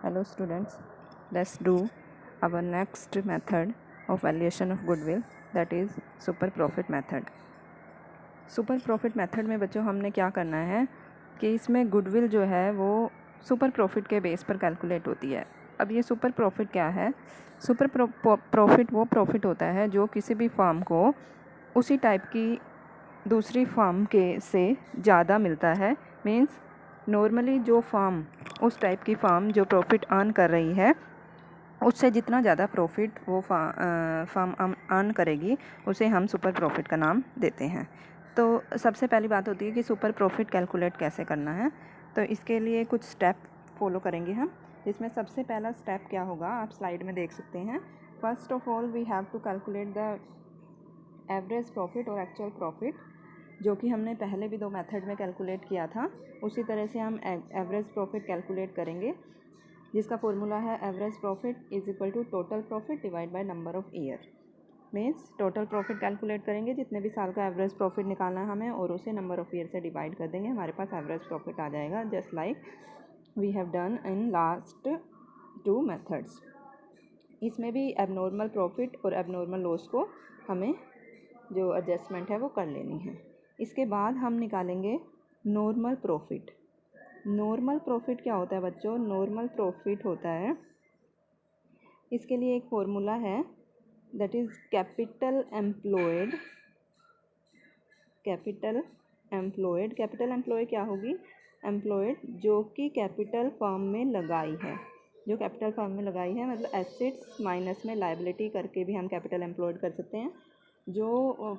Hello students, let's do our next method of valuation of goodwill, that is super profit method. Super profit method में बच्चों हमने क्या करना है कि इसमें गुडविल जो है वो सुपर प्रॉफिट के बेस पर कैलकुलेट होती है. अब ये सुपर प्रॉफिट क्या है? सुपर प्रॉफिट वो प्रॉफिट होता है जो किसी भी फर्म को उसी टाइप की दूसरी फर्म के से ज़्यादा मिलता है. मीन्स नॉर्मली जो फर्म उस टाइप की फर्म जो प्रॉफिट अर्न कर रही है उससे जितना ज़्यादा प्रॉफिट वो फर्म अर्न करेगी उसे हम सुपर प्रॉफिट का नाम देते हैं. तो सबसे पहली बात होती है कि सुपर प्रॉफिट कैलकुलेट कैसे करना है. तो इसके लिए कुछ स्टेप फॉलो करेंगे हम, जिसमें सबसे पहला स्टेप क्या होगा आप स्लाइड में देख सकते हैं. First of all we have to calculate the average profit और एक्चुअल प्रॉफिट, जो कि हमने पहले भी दो मेथड में कैलकुलेट किया था. उसी तरह से हम एवरेज प्रॉफिट कैलकुलेट करेंगे, जिसका फॉर्मूला है average profit is equal to total profit divide by number of year. Means total profit calculate करेंगे, जितने भी साल का एवरेज प्रॉफिट निकालना है हमें, और उसे नंबर ऑफ़ ईयर से डिवाइड कर देंगे, हमारे पास एवरेज प्रॉफिट आ जाएगा. Just like we have done in last two methods. इसमें भी एबनॉर्मल प्रॉफिट और एबनॉर्मल लॉस को हमें जो एडजस्टमेंट है वो कर लेनी है. इसके बाद हम निकालेंगे नॉर्मल प्रॉफिट. नॉर्मल प्रॉफिट क्या होता है बच्चों? नॉर्मल प्रॉफिट होता है, इसके लिए एक फॉर्मूला है, that is capital employed. Capital employed क्या होगी? एम्प्लॉयड जो कि कैपिटल फर्म में लगाई है. जो कैपिटल फर्म में लगाई है मतलब एसेट्स माइनस में लायबिलिटी करके भी हम कैपिटल एम्प्लॉयड कर सकते हैं. जो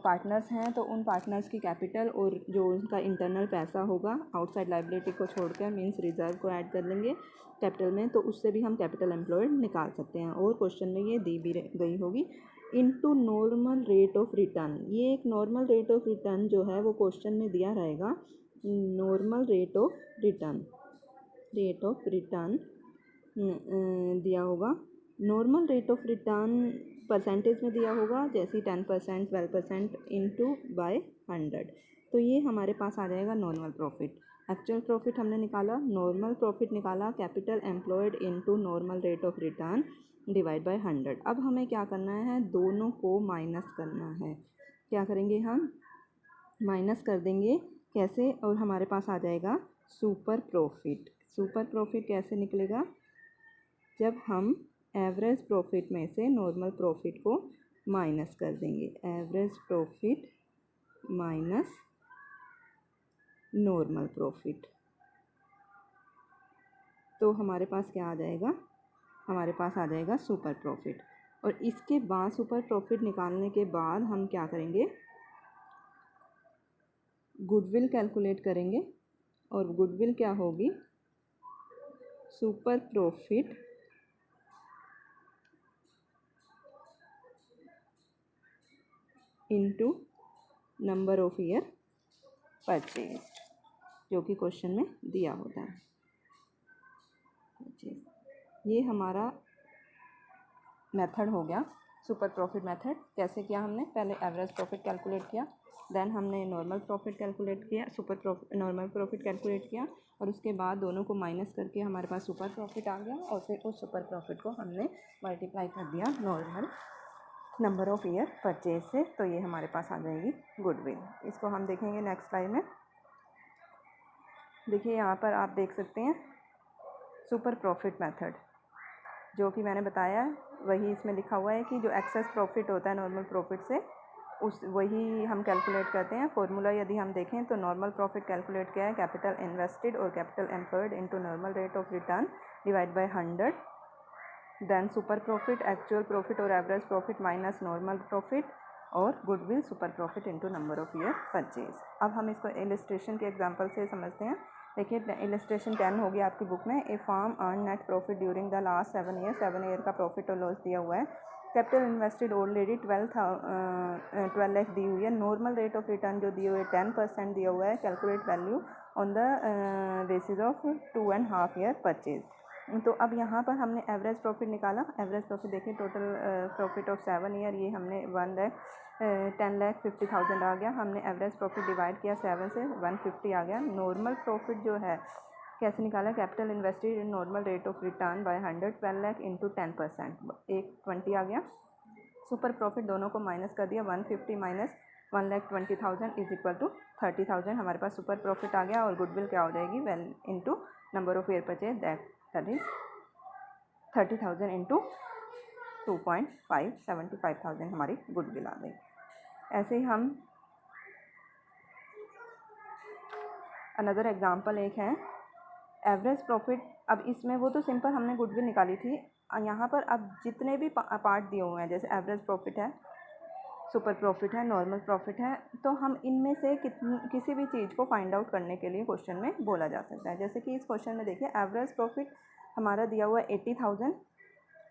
पार्टनर्स हैं तो उन पार्टनर्स की कैपिटल और जो उनका इंटरनल पैसा होगा आउटसाइड लायबिलिटी को छोड़कर, मींस रिजर्व को ऐड कर लेंगे कैपिटल में, तो उससे भी हम कैपिटल एम्प्लॉयड निकाल सकते हैं. और क्वेश्चन में ये दी भी गई होगी into normal rate of return. ये एक नॉर्मल रेट ऑफ रिटर्न जो है वो क्वेश्चन में दिया रहेगा. नॉर्मल रेट ऑफ रिटर्न दिया होगा. Normal rate of return percentage में दिया होगा, जैसे 10%, 12% इंटू बाय 100. तो ये हमारे पास आ जाएगा नॉर्मल प्रॉफिट. एक्चुअल प्रॉफिट हमने निकाला, नॉर्मल प्रॉफिट निकाला, capital employed into normal rate of return divide by 100. अब हमें क्या करना है? दोनों को माइनस करना है. क्या करेंगे हम? माइनस कर देंगे. कैसे? और हमारे पास आ जाएगा सुपर प्रॉफिट. सुपर प्रॉफिट कैसे निकलेगा? जब हम एवरेज प्रॉफिट में से नॉर्मल प्रॉफिट को माइनस कर देंगे. Average profit minus normal profit, तो हमारे पास क्या आ जाएगा? हमारे पास आ जाएगा सुपर प्रॉफिट. और इसके बाद सुपर प्रॉफिट निकालने के बाद हम क्या करेंगे? गुडविल कैलकुलेट करेंगे. और गुडविल क्या होगी? Super profit into number of year purchase, जो कि क्वेश्चन में दिया होता है. ये हमारा मेथड हो गया सुपर प्रॉफिट मेथड. कैसे किया हमने? पहले एवरेज प्रॉफिट कैलकुलेट किया, देन हमने नॉर्मल प्रॉफिट कैलकुलेट किया, नॉर्मल प्रॉफिट कैलकुलेट किया, और उसके बाद दोनों को माइनस करके हमारे पास सुपर प्रॉफिट आ गया. और फिर उस सुपर प्रॉफिट को हमने मल्टीप्लाई कर दिया normal number of year purchase से. तो ये हमारे पास आ जाएगी गुडविल. इसको हम देखेंगे नेक्स्ट स्लाइड में. देखिए यहाँ पर आप देख सकते हैं सुपर प्रॉफिट मेथड जो कि मैंने बताया वही इसमें लिखा हुआ है कि जो एक्सेस प्रॉफिट होता है नॉर्मल प्रॉफिट से वही हम कैलकुलेट करते हैं. फॉर्मूला यदि हम देखें तो नॉर्मल प्रॉफिट कैलकुलेट किया है कैपिटल इन्वेस्टेड और capital employed into normal rate of return divide by 100. Then super profit, actual profit और average profit minus normal profit, और goodwill super profit into number of year purchase. अब हम इसको illustration के example से समझते हैं. देखिए इलस्ट्रेशन 10 होगी आपकी बुक में. A firm earn net profit during the last 7 year. 7 year का प्रॉफिट और लॉस दिया हुआ है. कैपिटल इन्वेस्टेड ऑलरेडी 12 लाख दी हुई है. नॉर्मल रेट ऑफ रिटर्न जो दिए हुए 10% दिया हुआ है. Calculate value on the basis of 2.5 year purchase. तो अब यहाँ पर हमने एवरेज प्रॉफिट निकाला. एवरेज प्रॉफिट देखिए टोटल प्रॉफिट ऑफ 7 ईयर, ये हमने 10,50,000 आ गया. हमने एवरेज प्रॉफिट डिवाइड किया 7 से, 150 आ गया. नॉर्मल प्रॉफिट जो है कैसे निकाला? Capital invested in normal rate of return by 100, 12 lakh into 10%, एक 20 आ गया। सुपर प्रॉफिट दोनों को माइनस कर दिया, 150 माइनस 1,20,000 इज इक्वल टू 30,000। हमारे पास सुपर प्रॉफिट आ गया और गुडविल क्या हो जाएगी? Well into number of year purchase, that is 30,000 into 2.5, 75,000 हमारी गुडविल आ गई। ऐसे ही हम अनदर एग्जांपल एक है एवरेज प्रॉफिट। अब इसमें वो तो सिंपल हमने गुडविल निकाली थी, यहाँ पर अब जितने भी पार्ट दिए हुए हैं, जैसे एवरेज प्रॉफिट है, सुपर प्रॉफिट है, नॉर्मल प्रॉफिट है, तो हम इनमें से किसी भी चीज़ को फाइंड आउट करने के लिए क्वेश्चन में बोला जा सकता है। जैसे कि इस क्वेश्चन में देखिए एवरेज प्रॉफिट हमारा दिया हुआ है 80,000,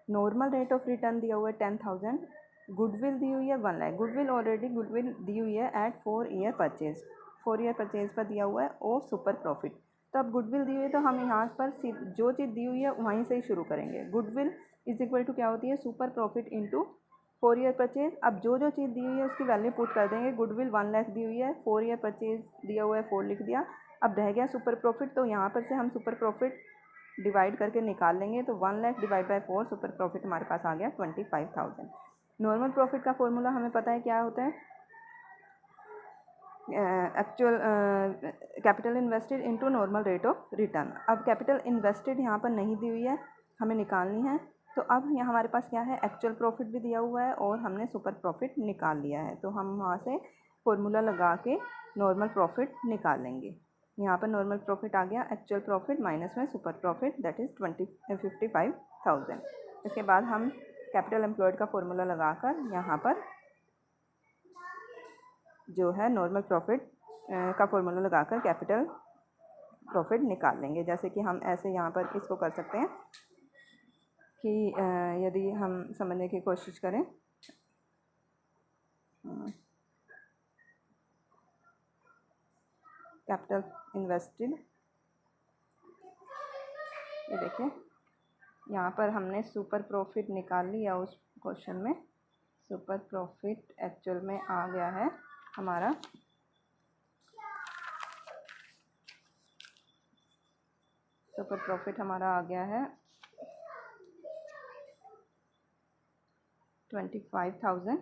नॉर्मल रेट ऑफ रिटर्न दिया हुआ है 10,000, गुडविल दी हुई है 1 लाख। गुडविल दी हुई है at 4 year purchase, 4 year purchase पर दिया हुआ है और सुपर प्रॉफिट। तो अब गुडविल दी हुई है तो हम यहाँ पर जो चीज़ दी हुई है वहीं से ही शुरू करेंगे। गुडविल इज इक्वल टू क्या होती है? Super profit into 4 year purchase. अब जो चीज़ दी हुई है उसकी वैल्यू पुट कर देंगे। गुडविल 1 लाख दी हुई है, 4 ईयर परचेज दिया हुआ है 4 लिख दिया। अब रह गया सुपर प्रॉफिट, तो यहाँ पर से हम सुपर प्रॉफिट डिवाइड करके निकाल लेंगे। तो 1 lakh divide by 4, super profit हमारे पास आ गया 25,000। नॉर्मल प्रॉफिट का फॉर्मूला हमें पता है क्या होता है? Actual capital invested into normal rate of return. अब कैपिटल इन्वेस्टेड यहाँ पर नहीं दी हुई है, हमें निकालनी है। तो अब यहाँ हमारे पास क्या है? एक्चुअल प्रॉफिट भी दिया हुआ है और हमने सुपर प्रॉफिट निकाल लिया है। तो हम वहाँ से फॉर्मूला लगा के नॉर्मल प्रॉफिट निकाल लेंगे। यहाँ पर नॉर्मल प्रॉफिट आ गया, एक्चुअल प्रॉफिट माइनस में सुपर प्रॉफिट, दैट इज़ 55,000। इसके बाद हम कैपिटल एम्प्लॉयड का फॉर्मूला लगाकर यहाँ पर जो है नॉर्मल प्रॉफिट का फॉर्मूला लगाकर कैपिटल प्रॉफिट निकाल लेंगे। जैसे कि हम ऐसे यहाँ पर इसको कर सकते हैं कि यदि हम समझने की कोशिश करें, कैपिटल इन्वेस्टेड, ये देखिए यहाँ पर हमने सुपर प्रॉफिट निकाल लिया उस क्वेश्चन में। सुपर प्रॉफिट एक्चुअल में आ गया है हमारा सुपर प्रॉफिट हमारा आ गया है 25,000।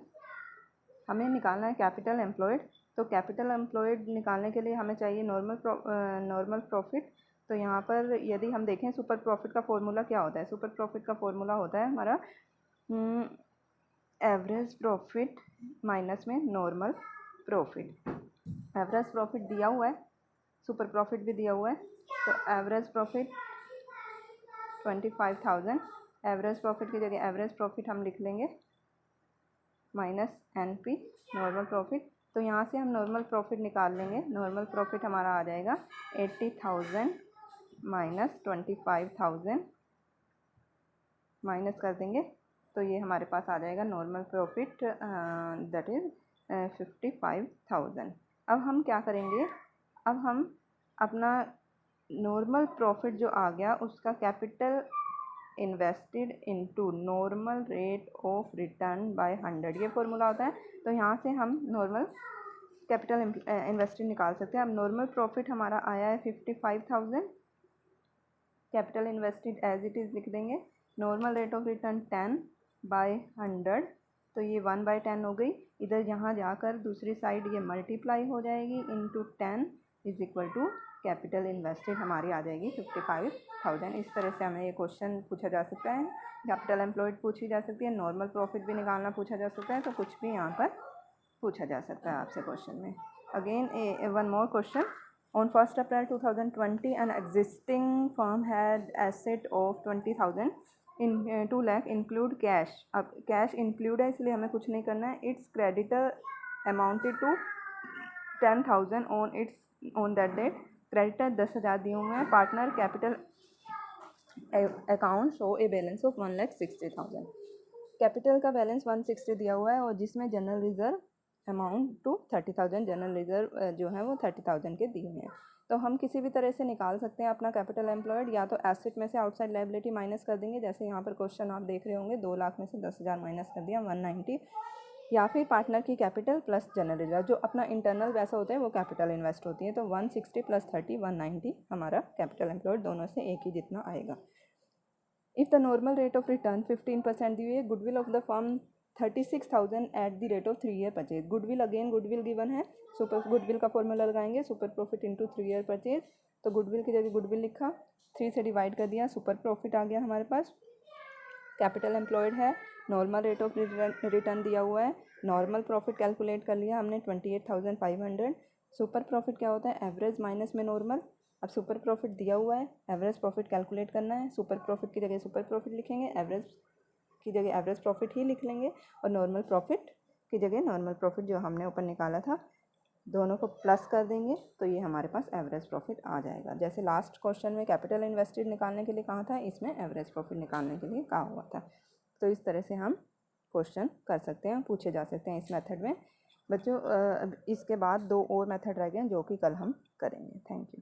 हमें निकालना है कैपिटल एम्प्लॉयड। तो कैपिटल एम्प्लॉयड निकालने के लिए हमें चाहिए नॉर्मल प्रॉफिट। तो यहाँ पर यदि हम देखें सुपर प्रॉफिट का फॉर्मूला क्या होता है? सुपर प्रॉफिट का फॉर्मूला होता है हमारा एवरेज प्रॉफिट माइनस में नॉर्मल प्रॉफिट। एवरेज प्रॉफिट दिया हुआ है, सुपर प्रॉफिट भी दिया हुआ है। तो एवरेज प्रॉफिट 25,000, एवरेज प्रॉफिट की जगह एवरेज प्रॉफिट हम लिख लेंगे माइनस NP नॉर्मल प्रॉफिट। तो यहाँ से हम नॉर्मल प्रॉफिट निकाल लेंगे। नॉर्मल प्रॉफिट हमारा आ जाएगा 80,000 माइनस 25,000, माइनस कर देंगे तो ये हमारे पास आ जाएगा नॉर्मल प्रॉफिट, दैट इज़ 55,000। अब हम क्या करेंगे? अब हम अपना नॉर्मल प्रॉफिट जो आ गया उसका capital invested into normal rate of return by 100, ये फॉर्मूला होता है। तो यहाँ से हम नॉर्मल कैपिटल इन्वेस्टेड निकाल सकते हैं। अब नॉर्मल प्रॉफिट हमारा आया है 55,000, capital invested as it is लिख देंगे। Normal rate of return 10 by 100, तो ये 1/10 हो गई। इधर यहाँ जाकर दूसरी साइड ये मल्टीप्लाई हो जाएगी into 10 is equal to capital invested हमारी आ जाएगी 55,000। इस तरह से हमें ये क्वेश्चन पूछा जा सकता है। कैपिटल एम्प्लॉयड पूछी जा सकती है, नॉर्मल प्रॉफिट भी निकालना पूछा जा सकता है। तो कुछ भी यहाँ पर पूछा जा सकता है आपसे क्वेश्चन में। Again one more question. On 1st April 2020, an existing firm had asset of 20,000 in 2 lakh include cash। अब कैश इंक्लूड है इसलिए हमें कुछ नहीं करना है। It's creditor amounted to 10,000 on that date. Creditor 10,000 दिए हुए हैं। Partner capital account show a balance of 1,60,000। Capital का बैलेंस 160 दिया हुआ है और जिसमें general reserve amount to 30,000, general reserve जो है वो 30,000 के दिए हैं। तो हम किसी भी तरह से निकाल सकते हैं अपना कैपिटल एम्प्लॉयड। या तो एसेट में से आउटसाइड लायबिलिटी माइनस कर देंगे, जैसे यहाँ पर क्वेश्चन आप देख रहे होंगे 2 लाख में से 10,000 माइनस कर दिया 190, या फिर पार्टनर की कैपिटल प्लस जनरल रिजर्व, जो अपना इंटरनल पैसा होता है वो कैपिटल इन्वेस्ट होती है। तो 160 + 30 190 हमारा कैपिटल एम्प्लॉयड दोनों से एक ही जितना आएगा। If the normal rate of return 15% दी हुई है, goodwill of the firm 36,000 at the rate of 3 year purchase. Goodwill again goodwill given है, सुपर गुडविल का फॉर्मूला लगाएंगे super profit into 3 year purchase. तो गुडविल की जगह गुडविल लिखा, 3 से डिवाइड कर दिया, सुपर प्रॉफिट आ गया हमारे पास। कैपिटल एम्प्लॉयड है, नॉर्मल रेट ऑफ रिटर्न दिया हुआ है, नॉर्मल प्रॉफिट कैलकुलेट कर लिया हमने 28,500। सुपर प्रॉफिट क्या होता है, एवरेज माइनस में नॉर्मल। अब सुपर प्रॉफिट दिया हुआ है, एवरेज प्रॉफिट कैलकुलेट करना है, सुपर प्रॉफिट की जगह सुपर प्रॉफिट लिखेंगे, एवरेज की जगह एवरेज प्रॉफिट ही लिख लेंगे, और नॉर्मल प्रॉफिट की जगह नॉर्मल प्रॉफिट जो हमने ऊपर निकाला था दोनों को प्लस कर देंगे, तो ये हमारे पास एवरेज प्रॉफिट आ जाएगा। जैसे लास्ट क्वेश्चन में कैपिटल इन्वेस्टेड निकालने के लिए कहा था, इसमें एवरेज प्रॉफिट निकालने के लिए कहा हुआ था। तो इस तरह से हम क्वेश्चन कर सकते हैं, पूछे जा सकते हैं इस मेथड में। बच्चों इसके बाद 2 और मेथड रह गए हैं जो कि कल हम करेंगे। Thank you.